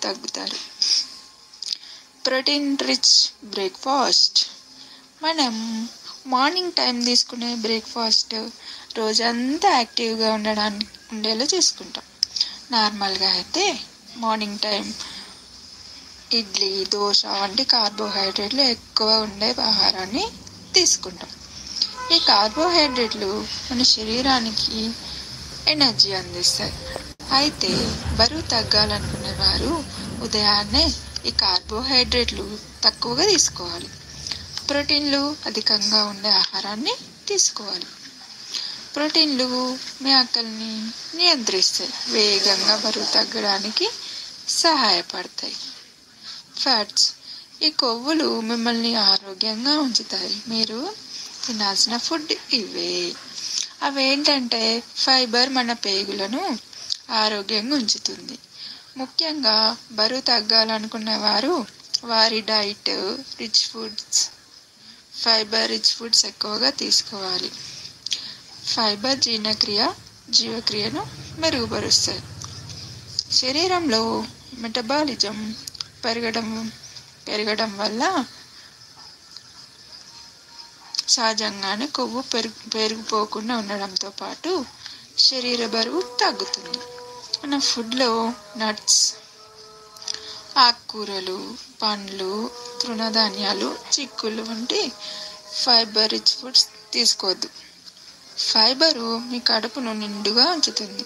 తగ్గుతారు. Protein rich breakfast. మనం morning time తీసుకునే బ్రేక్ఫాస్ట్ రోజంతా యాక్టివ్గా ఉండేలా చూసుకుంటాం. నార్మల్గా అయితే మార్నింగ్ టైం ఇడ్లీ, దోశ వంటి కార్బోహైడ్రేట్లు ఎక్కువ ఉండే ఆహారాన్ని తీసుకుంటాం. ఈ కార్బోహైడ్రేట్లు మన శరీరానికి ఎనర్జీ అందిస్తాయి. అయితే బరువు తగ్గాలనుకునే వారు ఉదయాన్నే ఈ కార్బోహైడ్రేట్లు తక్కువగా తీసుకోవాలి. ప్రోటీన్లు అధికంగా ఉండే ఆహారాన్ని తీసుకోవాలి. ప్రోటీన్లు మీ ఆకలిని నియంత్రిస్తాయి, వేగంగా బరువు తగ్గడానికి సహాయపడతాయి. ఫ్యాట్స్. ఈ కొవ్వులు మిమ్మల్ని ఆరోగ్యంగా ఉంచుతాయి. మీరు తినాల్సిన ఫుడ్ ఇవే. అవేంటంటే ఫైబర్ మన పేగులను ఆరోగ్యంగా ఉంచుతుంది. ముఖ్యంగా బరువు తగ్గాలనుకునే వారు వారి diet rich foods, fibre rich foods ఎక్కువగా తీసుకోవాలి. ఫైబర్ జీవక్రియను మెరుగుపరుస్తాయి. శరీరంలో మెటబాలిజం పెరగడం వల్ల సహజంగానే కొవ్వు పెరిగిపోకుండా ఉండడంతో పాటు శరీర బరువు తగ్గుతుంది. మన ఫుడ్లో నట్స్, ఆకుకూరలు, పండ్లు, తృణధాన్యాలు, చిక్కుళ్ళు వంటి ఫైబర్ రిచ్ ఫుడ్స్ తీసుకోవద్దు. ఫైబరు మీ కడుపును నిండుగా ఉంచుతుంది.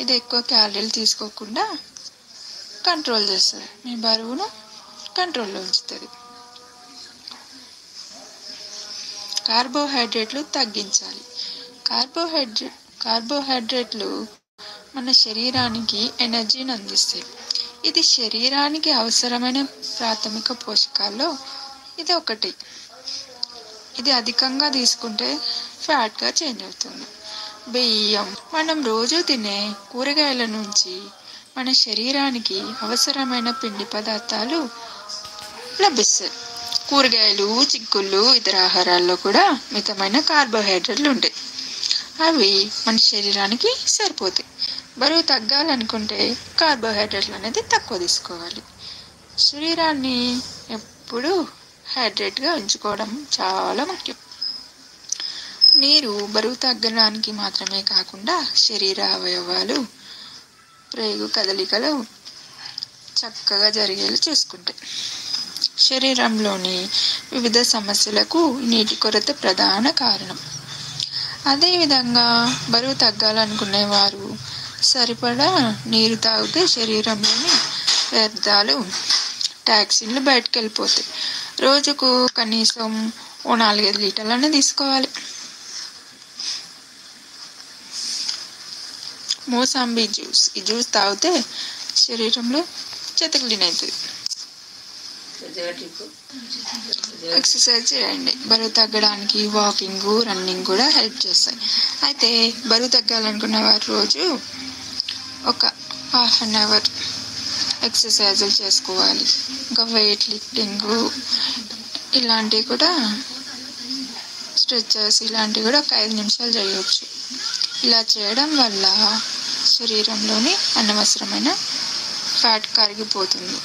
ఇది ఎక్కువ క్యాలరీలు తీసుకోకుండా కంట్రోల్ చేస్తుంది. మీ బరువును కంట్రోల్లో ఉంచుతుంది. కార్బోహైడ్రేట్లు తగ్గించాలి. కార్బోహైడ్రేట్లు మన శరీరానికి ఎనర్జీని అందిస్తాయి. ఇది శరీరానికి అవసరమైన ప్రాథమిక పోషకాల్లో ఇది ఒకటి. ఇది అధికంగా తీసుకుంటే ఫ్యాట్గా చేంజ్ అవుతుంది. బియ్యం. మనం రోజు తినే కూరగాయల నుంచి మన శరీరానికి అవసరమైన పిండి పదార్థాలు లభిస్తాయి. కూరగాయలు, చిక్కుళ్ళు, ఇతర ఆహారాల్లో కూడా మితమైన కార్బోహైడ్రేట్లు ఉంటాయి. అవి మన శరీరానికి సరిపోతాయి. బరువు తగ్గాలనుకుంటే కార్బోహైడ్రేట్లు అనేది తక్కువ తీసుకోవాలి. శరీరాన్ని ఎప్పుడూ హైడ్రేట్గా ఉంచుకోవడం చాలా ముఖ్యం. నీరు బరువు తగ్గడానికి మాత్రమే కాకుండా శరీర అవయవాలు, ప్రేగు కదలికలు చక్కగా జరిగేలా చూసుకుంటాయి. శరీరంలోని వివిధ సమస్యలకు నీటి కొరత ప్రధాన కారణం. అదేవిధంగా బరువు తగ్గాలనుకునేవారు సరిపడా నీరు తాగితే శరీరంలోని వ్యర్థాలు, టాక్సిన్లు బయటకు వెళ్ళిపోతాయి. రోజుకు కనీసం 4-5 లీటర్లనే తీసుకోవాలి. మోసాంబి జ్యూస్. ఈ జ్యూస్ తాగితే శరీరంలో చెత్త క్లీన్ అవుతుంది. ఎక్సర్సైజ్ చేయండి. బరువు తగ్గడానికి వాకింగ్, రన్నింగ్ కూడా హెల్ప్ చేస్తాయి. అయితే బరువు తగ్గాలనుకున్న వారు రోజు ఒక 1/2 అవర్ ఎక్సర్సైజులు చేసుకోవాలి. ఇంకా వెయిట్ లిఫ్టింగ్ ఇలాంటివి కూడా, స్ట్రెచెస్ ఇలాంటివి కూడా ఒక 5 నిమిషాలు చేయవచ్చు. ఇలా చేయడం వల్ల శరీరంలోని అనవసరమైన ఫ్యాట్ కరిగిపోతుంది.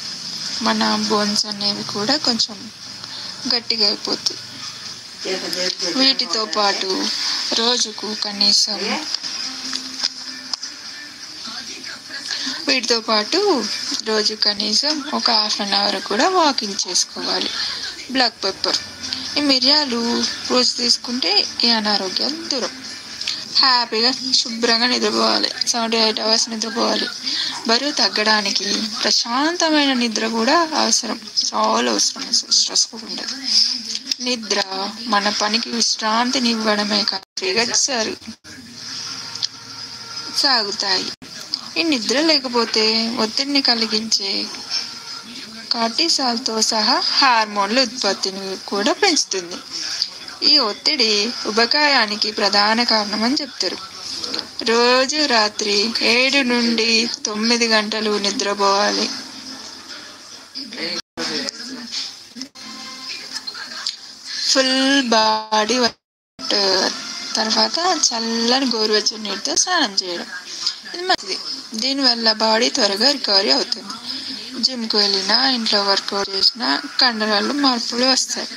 మన బోన్స్ అనేవి కూడా కొంచెం గట్టిగా అయిపోతాయి. వీటితో పాటు రోజుకు కనీసం ఒక 1/2 అవర్ కూడా వాకింగ్ చేసుకోవాలి. Black pepper. ఈ మిరియాలు రోజు తీసుకుంటే ఈ అనారోగ్యాలు దూరం. హ్యాపీగా శుభ్రంగా నిద్రపోవాలి. 7-8 అవర్స్ నిద్రపోవాలి. బరువు తగ్గడానికి ప్రశాంతమైన నిద్ర కూడా అవసరం, చాలా అవసరం. స్ట్రెస్ కూడా ఉండదు. నిద్ర మన పనికి విశ్రాంతిని ఇవ్వడమే కాక సాగుతాయి. ఈ నిద్ర లేకపోతే ఒత్తిడిని కలిగించే కార్టిసాల్తో సహా హార్మోన్ల ఉత్పత్తిని కూడా పెంచుతుంది. ఈ ఒత్తిడి ఉబకాయానికి ప్రధాన కారణం అని చెప్తారు. రోజు రాత్రి 7 నుండి 9 గంటలు నిద్రపోవాలి. ఫుల్ బాడీ తర్వాత చల్లని గోరువెచ్చని నీటితో స్నానం చేయడం ఇది మంచిది. దీనివల్ల బాడీ త్వరగా రికవరీ అవుతుంది. జిమ్కి వెళ్ళినా ఇంట్లో వర్కౌట్ చేసినా కండరాలు మార్పులు వస్తాయి,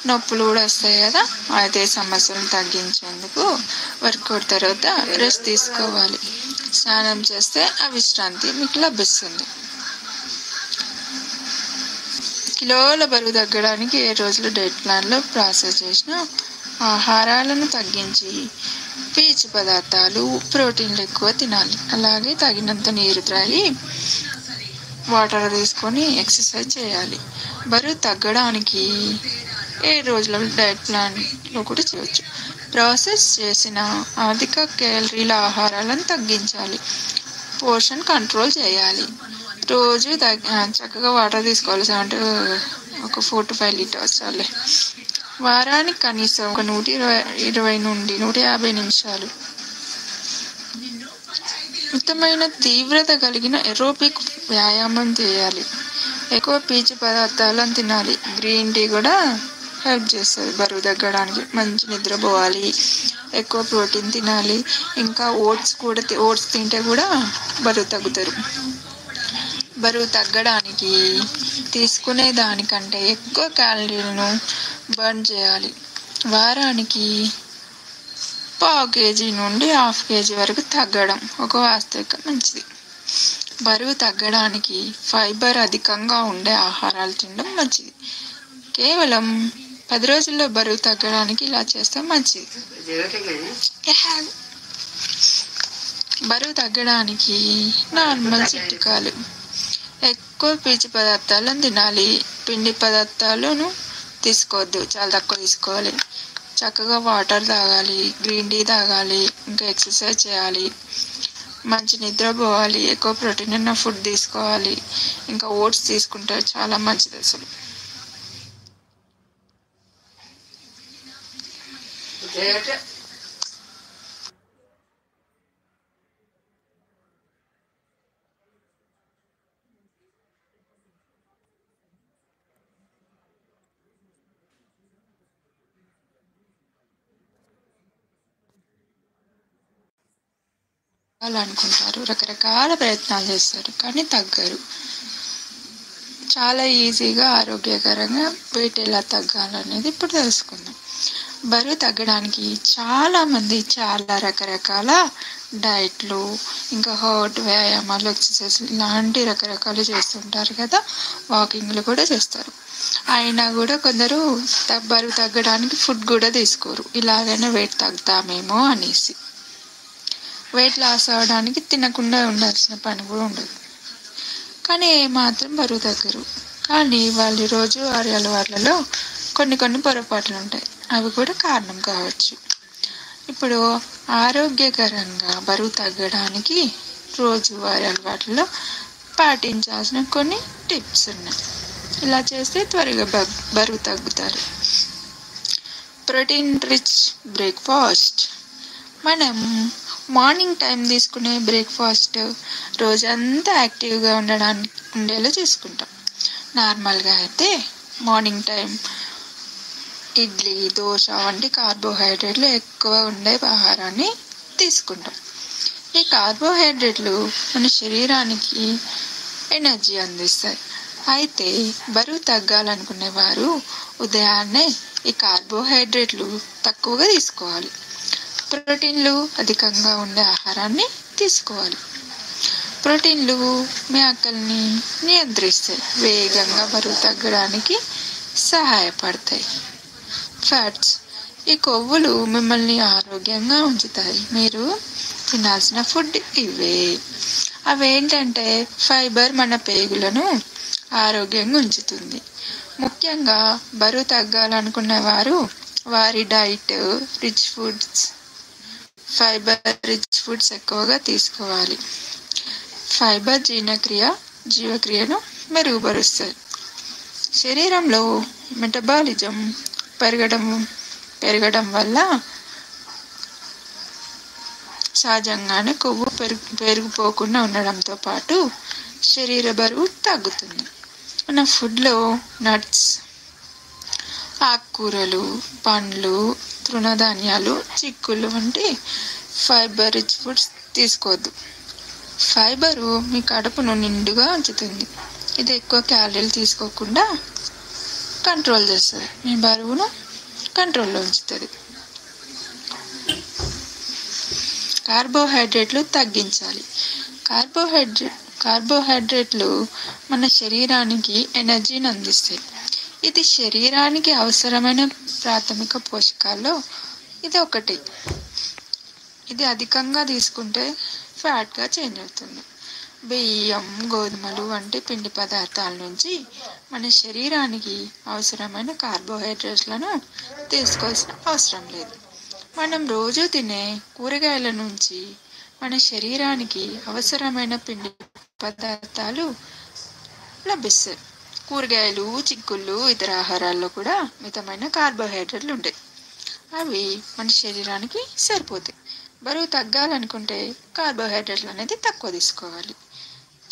నొప్పులు కూడా వస్తాయి కదా. అదే సమస్యలను తగ్గించేందుకు వర్కౌట్ తర్వాత రెస్ట్ తీసుకోవాలి. స్నానం చేస్తే ఆ విశ్రాంతి మీకు లభిస్తుంది. కిలోల బరువు తగ్గడానికి 7 రోజులు డైట్ ప్లాన్లో ప్రాసెస్ చేసిన ఆహారాలను తగ్గించి పీచు పదార్థాలు, ప్రోటీన్లు ఎక్కువ తినాలి. అలాగే తగినంత నీరు త్రాగి వాటర్ తీసుకొని ఎక్సర్సైజ్ చేయాలి. బరువు తగ్గడానికి 7 రోజుల డైట్ ప్లాన్లో కూడా చేయవచ్చు. ప్రాసెస్ చేసిన అధిక క్యాలరీల ఆహారాలను తగ్గించాలి. పోర్షన్ కంట్రోల్ చేయాలి. రోజు చక్కగా వాటర్ తీసుకోవాలి. అంటే ఒక 4 to 5 లీటర్స్ చాలే. వారానికి కనీసం ఒక 120 నుండి 150 నిమిషాలు మితమైన తీవ్రత కలిగిన ఏరోబిక్ వ్యాయామం చేయాలి. ఎక్కువ పీచు పదార్థాలను తినాలి. గ్రీన్ టీ కూడా హెల్ప్ చేస్తుంది బరువు తగ్గడానికి. మంచి నిద్రపోవాలి, ఎక్కువ ప్రోటీన్ తినాలి. ఇంకా ఓట్స్ తింటే కూడా బరువు తగ్గుతారు. బరువు తగ్గడానికి తీసుకునే దానికంటే ఎక్కువ క్యాలరీలను బర్న్ చేయాలి. వారానికి 1/2 kg నుండి 1/2 kg వరకు తగ్గడం ఒక వాస్తవిక మంచిది. బరువు తగ్గడానికి ఫైబర్ అధికంగా ఉండే ఆహారాలు తినడం మంచిది. కేవలం 10 రోజుల్లో బరువు తగ్గడానికి ఇలా చేస్తే మంచిది. బరువు తగ్గడానికి నార్మల్ చిట్కాలు: ఎక్కువ పీచు పదార్థాలను తినాలి. పిండి పదార్థాలను తీసుకోవద్దు, చాలా తక్కువ తీసుకోవాలి. చక్కగా వాటర్ తాగాలి, గ్రీన్ టీ తాగాలి, ఇంకా ఎక్సర్సైజ్ చేయాలి, మంచి నిద్రపోవాలి, ఎక్కువ ప్రోటీన్ ఉన్న ఫుడ్ తీసుకోవాలి. ఇంకా ఓట్స్ తీసుకుంటే చాలా మంచిది. అసలు అనుకుంటారు, రకరకాల ప్రయత్నాలు చేస్తారు, కానీ తగ్గరు. చాలా ఈజీగా ఆరోగ్యకరంగా వెయిట్ ఎలా తగ్గాలనేది ఇప్పుడు తెలుసుకుందాం. బరువు తగ్గడానికి చాలామంది చాలా రకరకాల డైట్లు, ఇంకా హార్ట్ వ్యాయామాలు, ఎక్సర్సైజ్ ఇలాంటి రకరకాలు చేస్తుంటారు కదా. వాకింగ్లు కూడా చేస్తారు. అయినా కూడా కొందరు బరువు తగ్గడానికి ఫుడ్ కూడా తీసుకోరు. ఇలాగైనా వెయిట్ తగ్గుతామేమో అనేసి. వెయిట్ లాస్ అవ్వడానికి తినకుండా ఉండాల్సిన పని కూడా ఉండదు, కానీ ఏమాత్రం బరువు తగ్గరు. కానీ వాళ్ళ రోజువారీ అలవాట్లలో కొన్ని పొరపాట్లు ఉంటాయి. అవి కూడా కారణం కావచ్చు. ఇప్పుడు ఆరోగ్యకరంగా బరువు తగ్గడానికి రోజువారీ అలవాట్లలో పాటించాల్సిన కొన్ని టిప్స్ ఉన్నాయి. ఇలా చేస్తే త్వరగా బరువు తగ్గుతారు. Protein rich breakfast. మనం మార్నింగ్ టైం తీసుకునే బ్రేక్ఫాస్ట్ రోజంతా యాక్టివ్గా ఉండేలా చూసుకుంటాం. నార్మల్గా అయితే మార్నింగ్ టైం ఇడ్లీ, దోశ వంటి కార్బోహైడ్రేట్లు ఎక్కువ ఉండే ఆహారాన్ని తీసుకుంటాం. ఈ కార్బోహైడ్రేట్లు మన శరీరానికి ఎనర్జీ అందిస్తాయి. అయితే బరువు తగ్గాలనుకునేవారు ఉదయాన్నే ఈ కార్బోహైడ్రేట్లు తక్కువగా తీసుకోవాలి. ప్రోటీన్లు అధికంగా ఉండే ఆహారాన్ని తీసుకోవాలి. ప్రోటీన్లు మీ ఆకలిని నియంత్రిస్తాయి, వేగంగా బరువు తగ్గడానికి సహాయపడతాయి. ఫ్యాట్స్. ఈ కొవ్వులు మిమ్మల్ని ఆరోగ్యంగా ఉంచుతాయి. మీరు తినాల్సిన ఫుడ్ ఇవే. అవేంటంటే ఫైబర్ మన పేగులను ఆరోగ్యంగా ఉంచుతుంది. ముఖ్యంగా బరువు తగ్గాలనుకున్న వారు వారి diet rich foods, fibre rich foods ఎక్కువగా తీసుకోవాలి. ఫైబర్ జీవక్రియను మెరుగుపరుస్తుంది. శరీరంలో మెటబాలిజం పెరగడం వల్ల సహజంగానే కొవ్వు పెరిగిపోకుండా ఉండడంతో పాటు శరీర బరువు తగ్గుతుంది. మన ఫుడ్లో నట్స్, ఆకుకూరలు, పండ్లు, తృణధాన్యాలు, చిక్కుళ్ళు వంటి ఫైబర్ రిచ్ ఫుడ్స్ తీసుకోవద్దు. ఫైబరు మీ కడుపును నిండుగా ఉంచుతుంది. ఇది ఎక్కువ క్యాలరీలు తీసుకోకుండా కంట్రోల్ చేస్తుంది, మీ బరువును కంట్రోల్లో ఉంచుతుంది. కార్బోహైడ్రేట్లు తగ్గించాలి. కార్బోహైడ్రేట్లు మన శరీరానికి ఎనర్జీని అందిస్తాయి. ఇది శరీరానికి అవసరమైన ప్రాథమిక పోషకాల్లో ఇది ఒకటి. ఇది అధికంగా తీసుకుంటే ఫ్యాట్గా చేంజ్ అవుతుంది. బియ్యం, గోధుమలు వంటి పిండి పదార్థాల నుంచి మన శరీరానికి అవసరమైన కార్బోహైడ్రేట్లను తీసుకోవాల్సిన అవసరం లేదు. మనం రోజు తినే కూరగాయల నుంచి మన శరీరానికి అవసరమైన పిండి పదార్థాలు లభిస్తాయి. కూరగాయలు, చిక్కుళ్ళు, ఇతర ఆహారాల్లో కూడా మితమైన కార్బోహైడ్రేట్లు ఉంటాయి. అవి మన శరీరానికి సరిపోతాయి. బరువు తగ్గాలనుకుంటే కార్బోహైడ్రేట్లు అనేది తక్కువ తీసుకోవాలి.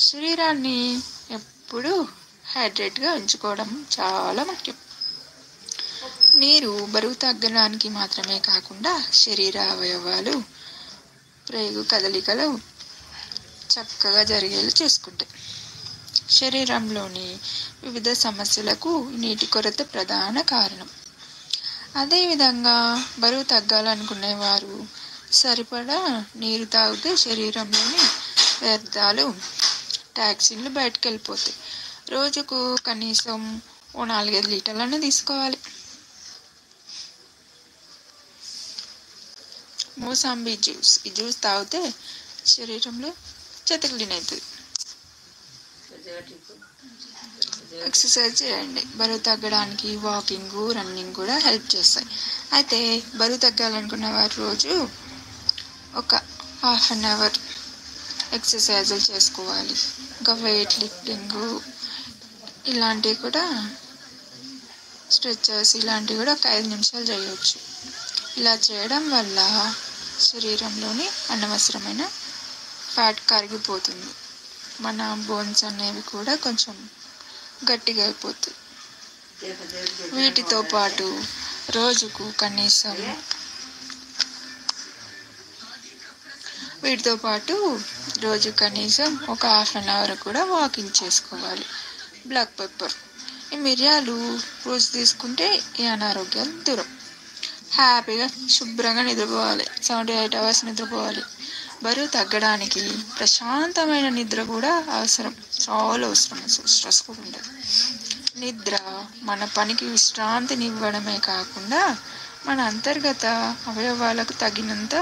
శరీరాన్ని ఎప్పుడూ హైడ్రేట్గా ఉంచుకోవడం చాలా ముఖ్యం. నీరు బరువు తగ్గడానికి మాత్రమే కాకుండా శరీర అవయవాలు, ప్రేగు కదలికలు చక్కగా జరిగేలా చూసుకుంటాయి. శరీరంలోని వివిధ సమస్యలకు నీటి కొరత ప్రధాన కారణం. అదేవిధంగా బరువు తగ్గాలనుకునేవారు సరిపడా నీరు తాగితే శరీరంలోని వ్యర్థాలు, టాక్సిన్లు బయటకు వెళ్ళిపోతాయి. రోజుకు కనీసం 4-5 లీటర్లను తీసుకోవాలి. మోసాంబి జ్యూస్, ఈ జ్యూస్ తాగితే శరీరంలో చెత్త క్లీన్ అవుతుంది. ఎక్సర్సైజ్ చేయండి. బరువు తగ్గడానికి వాకింగ్, రన్నింగ్ కూడా హెల్ప్ చేస్తాయి. అయితే బరువు తగ్గాలనుకున్న వారు రోజు ఒక 1/2 అవర్ ఎక్సర్సైజులు చేసుకోవాలి. ఇంకా వెయిట్ లిఫ్టింగ్ ఇలాంటివి కూడా, స్ట్రెచెస్ ఇలాంటివి కూడా ఒక 5 నిమిషాలు చేయవచ్చు. ఇలా చేయడం వల్ల శరీరంలోని అనవసరమైన ఫ్యాట్ కరిగిపోతుంది. మన బోన్స్ అనేవి కూడా కొంచెం గట్టిగా అయిపోతాయి. వీటితో పాటు రోజుకు కనీసం ఒక 1/2 అవర్ కూడా వాకింగ్ చేసుకోవాలి. బ్లాక్ పెప్పర్, ఈ మిరియాలు రోజు తీసుకుంటే ఈ అనారోగ్యాలు దూరం. హ్యాపీగా శుభ్రంగా నిద్రపోవాలి. 7-8 అవర్స్ నిద్రపోవాలి. బరువు తగ్గడానికి ప్రశాంతమైన నిద్ర కూడా అవసరం, చాలా అవసరం. అసలు స్ట్రెస్గా ఉండదు. నిద్ర మన పనికి విశ్రాంతిని ఇవ్వడమే కాకుండా మన అంతర్గత అవయవాలకు తగినంత